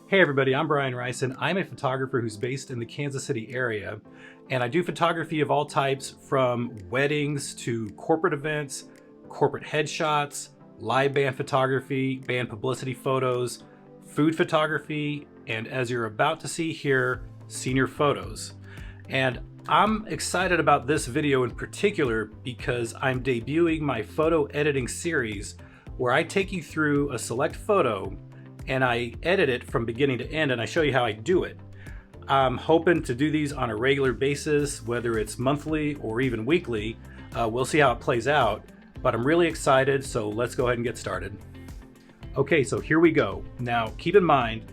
Hey everybody, I'm Brian Rice and I'm a photographer who's based in the Kansas City area, and I do photography of all types from weddings to corporate events, corporate headshots, live band photography, band publicity photos, food photography, and as you're about to see here, senior photos. And I'm excited about this video in particular because I'm debuting my photo editing series where I take you through a select photo and I edit it from beginning to end and I show you how I do it. I'm hoping to do these on a regular basis, whether it's monthly or even weekly. We'll see how it plays out, but I'm really excited, so let's go ahead and get started. Okay, so here we go. Now, keep in mind,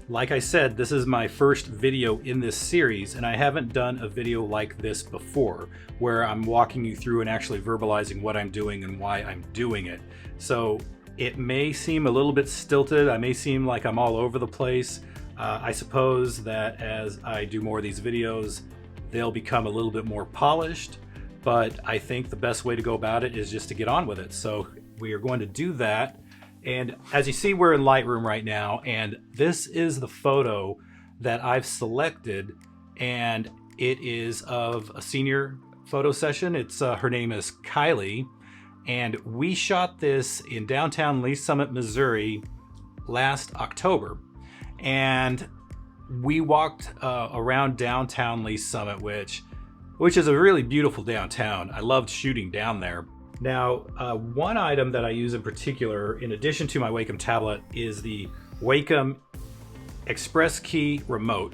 like I said, this is my first video in this series, and I haven't done a video like this before, where I'm walking you through and actually verbalizing what I'm doing and why I'm doing it. So it may seem a little bit stilted. I may seem like I'm all over the place. I suppose that as I do more of these videos, they'll become a little bit more polished, but I think the best way to go about it is just to get on with it. So we are going to do that. And as you see, we're in Lightroom right now, and this is the photo that I've selected, and it is of a senior photo session. It's her name is Kylie. And we shot this in downtown Lee Summit, Missouri last October. And we walked around downtown Lee Summit, which is a really beautiful downtown. I loved shooting down there. Now, one item that I use in particular, in addition to my Wacom tablet, is the Wacom Express Key remote.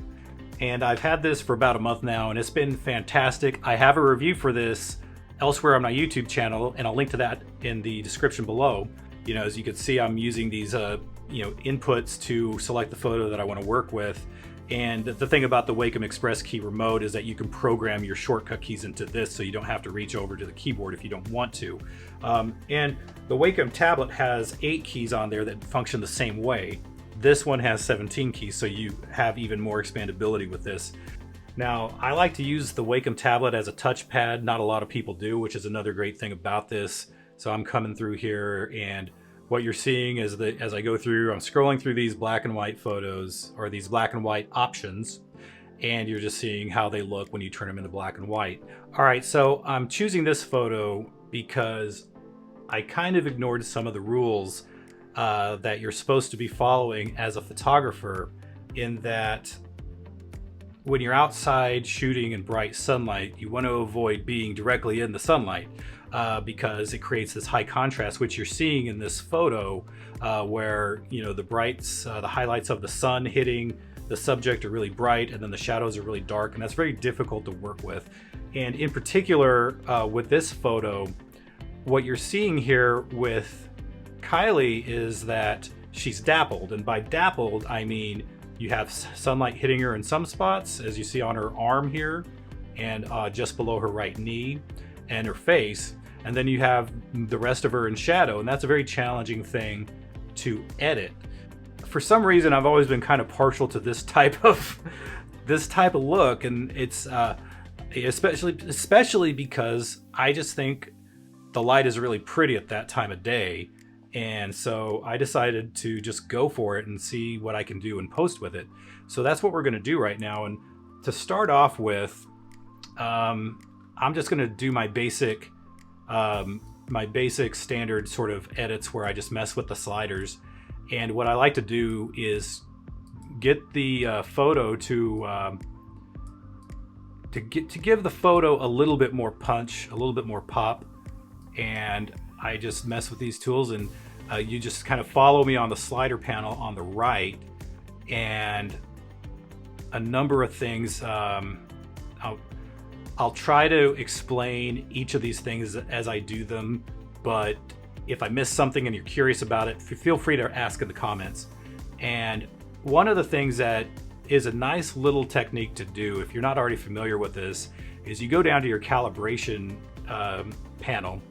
And I've had this for about a month now, and it's been fantastic. I have a review for this elsewhere on my YouTube channel, and I'll link to that in the description below. You know, as you can see, I'm using these inputs to select the photo that I want to work with. And the thing about the Wacom Express Key remote is that you can program your shortcut keys into this, so you don't have to reach over to the keyboard if you don't want to. And the Wacom tablet has 8 keys on there that function the same way. This one has 17 keys, so you have even more expandability with this. Now, I like to use the Wacom tablet as a touchpad. Not a lot of people do, which is another great thing about this. So I'm coming through here, and what you're seeing is that as I go through, I'm scrolling through these black and white photos, or these black and white options, and you're just seeing how they look when you turn them into black and white. All right, so I'm choosing this photo because I kind of ignored some of the rules that you're supposed to be following as a photographer, in that when you're outside shooting in bright sunlight, you want to avoid being directly in the sunlight because it creates this high contrast, which you're seeing in this photo where, you know, the highlights of the sun hitting the subject are really bright, and then the shadows are really dark, and that's very difficult to work with. And in particular, with this photo, what you're seeing here with Kylie is that she's dappled, and by dappled, I mean you have sunlight hitting her in some spots, as you see on her arm here, and just below her right knee, and her face. And then you have the rest of her in shadow, and that's a very challenging thing to edit. For some reason, I've always been kind of partial to this type of look, and it's especially because I just think the light is really pretty at that time of day. And so I decided to just go for it and see what I can do and post with it. So that's what we're going to do right now. And to start off with, I'm just going to do my basic standard sort of edits where I just mess with the sliders. And what I like to do is get the photo to give the photo a little bit more punch, a little bit more pop. And I just mess with these tools, and you just kind of follow me on the slider panel on the right, and a number of things. I'll try to explain each of these things as I do them, but if I miss something and you're curious about it, feel free to ask in the comments. And one of the things that is a nice little technique to do, if you're not already familiar with this, is you go down to your calibration panel,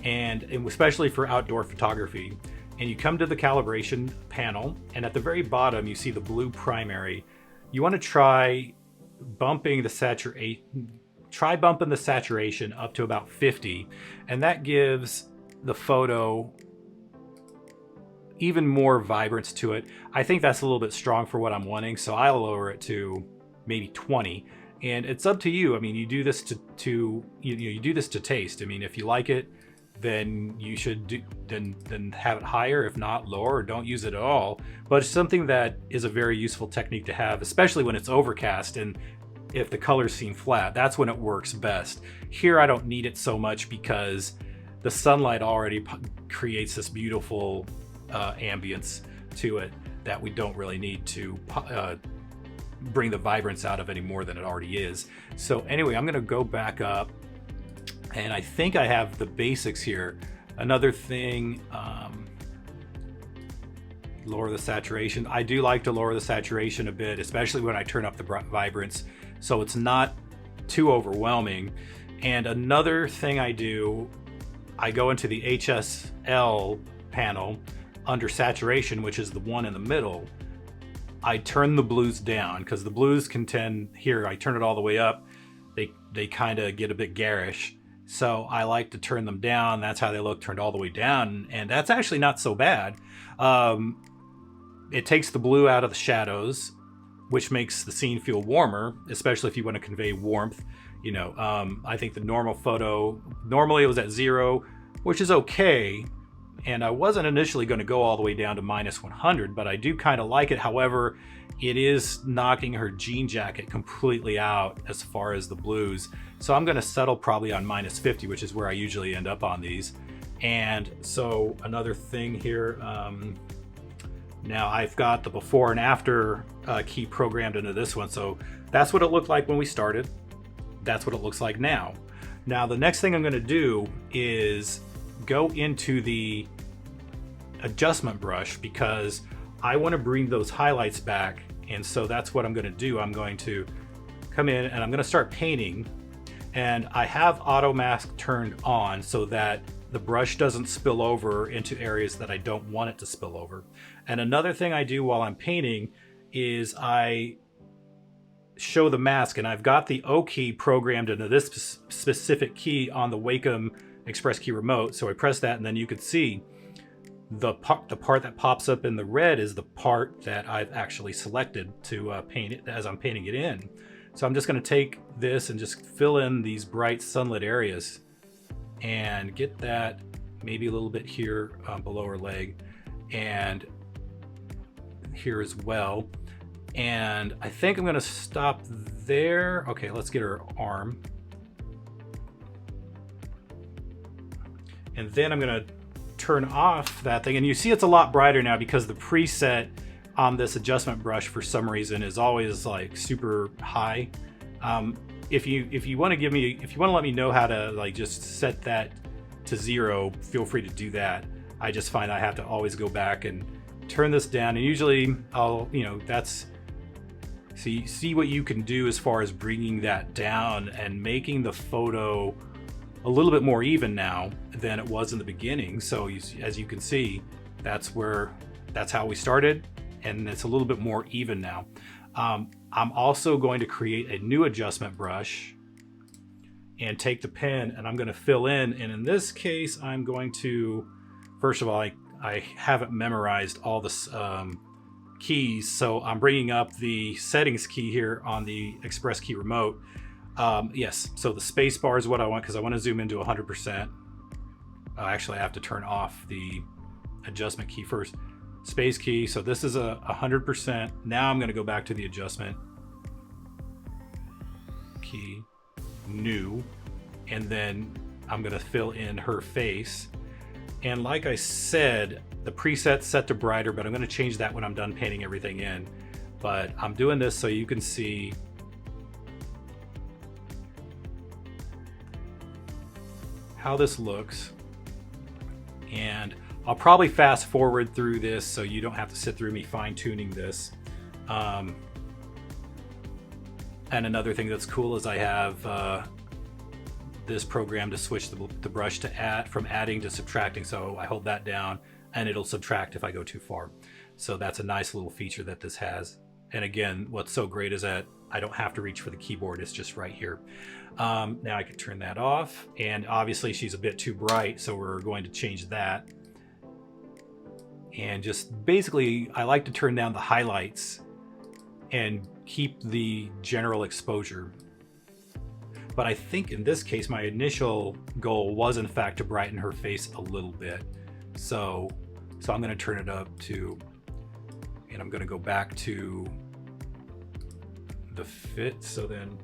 and especially for outdoor photography, and you come to the calibration panel, and at the very bottom you see the blue primary. You want to try bumping the saturation up to about 50, and that gives the photo even more vibrance to it. I think that's a little bit strong for what I'm wanting, so I'll lower it to maybe 20. And it's up to you. I mean, you do this you do this to taste. I mean, if you like it, then you should then have it higher. If not, lower, or don't use it at all. But it's something that is a very useful technique to have, especially when it's overcast and if the colors seem flat. That's when it works best. Here I don't need it so much because the sunlight already creates this beautiful ambience to it that we don't really need to bring the vibrance out of any more than it already is. So anyway, I'm gonna go back up, and I think I have the basics here. Another thing, lower the saturation. I do like to lower the saturation a bit, especially when I turn up the vibrance, so it's not too overwhelming. And another thing I do, I go into the HSL panel under saturation, which is the one in the middle. I turn the blues down because the blues can tend, here I turn it all the way up, they kind of get a bit garish. So I like to turn them down. That's how they look, turned all the way down. And that's actually not so bad. It takes the blue out of the shadows, which makes the scene feel warmer, especially if you want to convey warmth. You know, I think the normal photo, normally it was at 0, which is okay. And I wasn't initially going to go all the way down to -100, but I do kind of like it. However, it is knocking her jean jacket completely out as far as the blues. So I'm going to settle probably on -50, which is where I usually end up on these. And so another thing here, now I've got the before and after key programmed into this one. So that's what it looked like when we started. That's what it looks like now. Now the next thing I'm going to do is go into the adjustment brush because I want to bring those highlights back. And so that's what I'm going to do. I'm going to come in and I'm going to start painting, and I have auto mask turned on so that the brush doesn't spill over into areas that I don't want it to spill over. And another thing I do while I'm painting is I show the mask, and I've got the O key programmed into this specific key on the Wacom Express Key remote. So I press that, and then you could see the part that pops up in the red is the part that I've actually selected to paint it as I'm painting it in. So I'm just going to take this and just fill in these bright sunlit areas and get that maybe a little bit here below her leg and here as well. And I think I'm going to stop there. Okay, let's get her arm. And then I'm going to turn off that thing. And you see it's a lot brighter now because the preset on this adjustment brush for some reason is always like super high. If you want to let me know how to like just set that to 0, feel free to do that. I just find I have to always go back and turn this down, and usually I'll, that's, see what you can do as far as bringing that down and making the photo a little bit more even now than it was in the beginning. So as you can see, that's how we started, and it's a little bit more even now. I'm also going to create a new adjustment brush and take the pen, and I'm going to fill in. And in this case, I'm going to, first of all, I haven't memorized all the keys, so I'm bringing up the settings key here on the Express Key remote. Yes, so the space bar is what I want because I want to zoom into 100%. Actually, I have to turn off the adjustment key first. Space key, so this is a 100%. Now I'm going to go back to the adjustment key, new, and then I'm going to fill in her face. And like I said, the preset's set to brighter, but I'm going to change that when I'm done painting everything in. But I'm doing this so you can see how this looks. And I'll probably fast forward through this so you don't have to sit through me fine-tuning this. And another thing that's cool is I have this program to switch the brush to from adding to subtracting. So I hold that down and it'll subtract if I go too far. So that's a nice little feature that this has. And again, what's so great is that I don't have to reach for the keyboard, it's just right here. Now I can turn that off, and obviously she's a bit too bright, so we're going to change that. and just basically I like to turn down the highlights and keep the general exposure. But I think in this case, my initial goal was in fact to brighten her face a little bit. So I'm going to turn it up to, and I'm going to go back to the fit. So then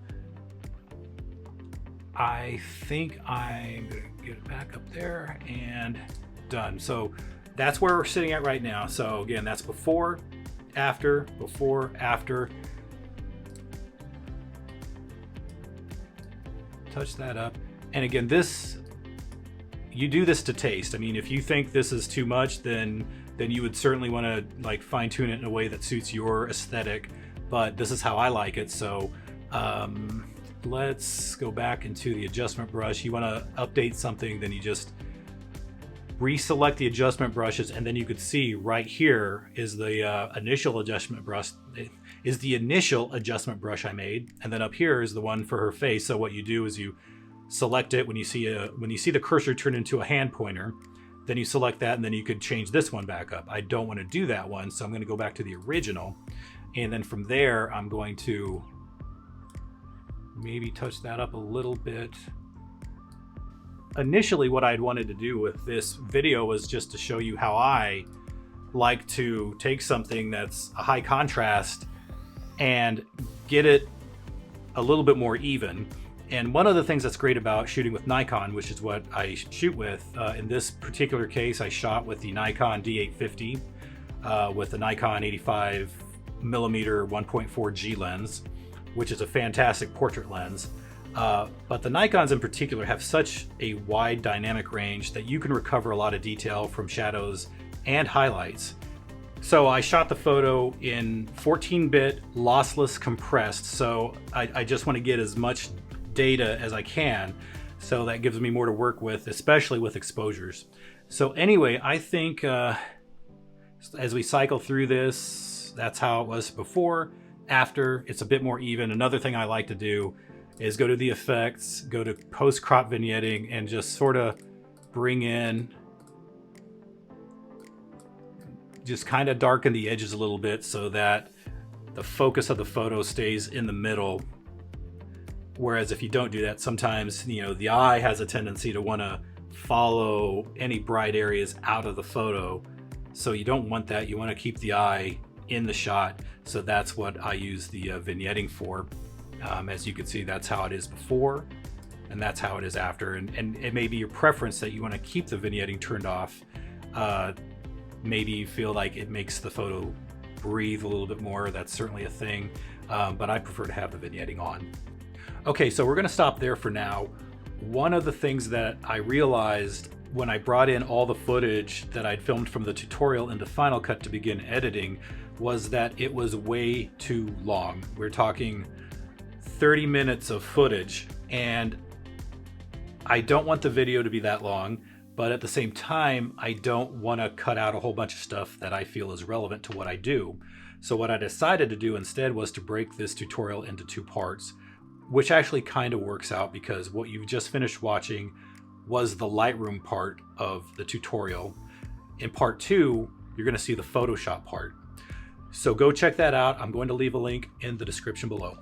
I think I'm going to get it back up there and done. So that's where we're sitting at right now. So again, that's before, after, touch that up. And again, this, you do this to taste. I mean, if you think this is too much, then you would certainly want to like fine tune it in a way that suits your aesthetic, but this is how I like it. So let's go back into the adjustment brush. You want to update something, then you just reselect the adjustment brushes, and then you could see right here is the initial adjustment brush, I made, and then up here is the one for her face. So what you do is you select it when you see the cursor turn into a hand pointer, then you select that, and then you could change this one back up. I don't want to do that one, so I'm going to go back to the original, and then from there I'm going to maybe touch that up a little bit. Initially, what I'd wanted to do with this video was just to show you how I like to take something that's a high contrast and get it a little bit more even. And one of the things that's great about shooting with Nikon, which is what I shoot with, in this particular case, I shot with the Nikon D850 with the Nikon 85mm 1.4G lens, which is a fantastic portrait lens. But the Nikons in particular have such a wide dynamic range that you can recover a lot of detail from shadows and highlights. So I shot the photo in 14-bit lossless compressed, so I just want to get as much data as I can, so that gives me more to work with, especially with exposures. So anyway, I think as we cycle through this, that's how it was before. After, it's a bit more even. Another thing I like to do is go to the effects, go to post crop vignetting, and just sort of bring in, just kind of darken the edges a little bit so that the focus of the photo stays in the middle. Whereas if you don't do that, sometimes, you know, the eye has a tendency to want to follow any bright areas out of the photo. So you don't want that. You want to keep the eye in the shot. So that's what I use the vignetting for. As you can see, that's how it is before, and that's how it is after. And it may be your preference that you want to keep the vignetting turned off. Maybe you feel like it makes the photo breathe a little bit more. That's certainly a thing, but I prefer to have the vignetting on. Okay, so we're going to stop there for now. One of the things that I realized when I brought in all the footage that I'd filmed from the tutorial into Final Cut to begin editing was that it was way too long. We're talking 30 minutes of footage, and I don't want the video to be that long, but at the same time, I don't want to cut out a whole bunch of stuff that I feel is relevant to what I do. So what I decided to do instead was to break this tutorial into two parts, which actually kind of works out because what you've just finished watching was the Lightroom part of the tutorial. In part two, you're going to see the Photoshop part. So go check that out. I'm going to leave a link in the description below.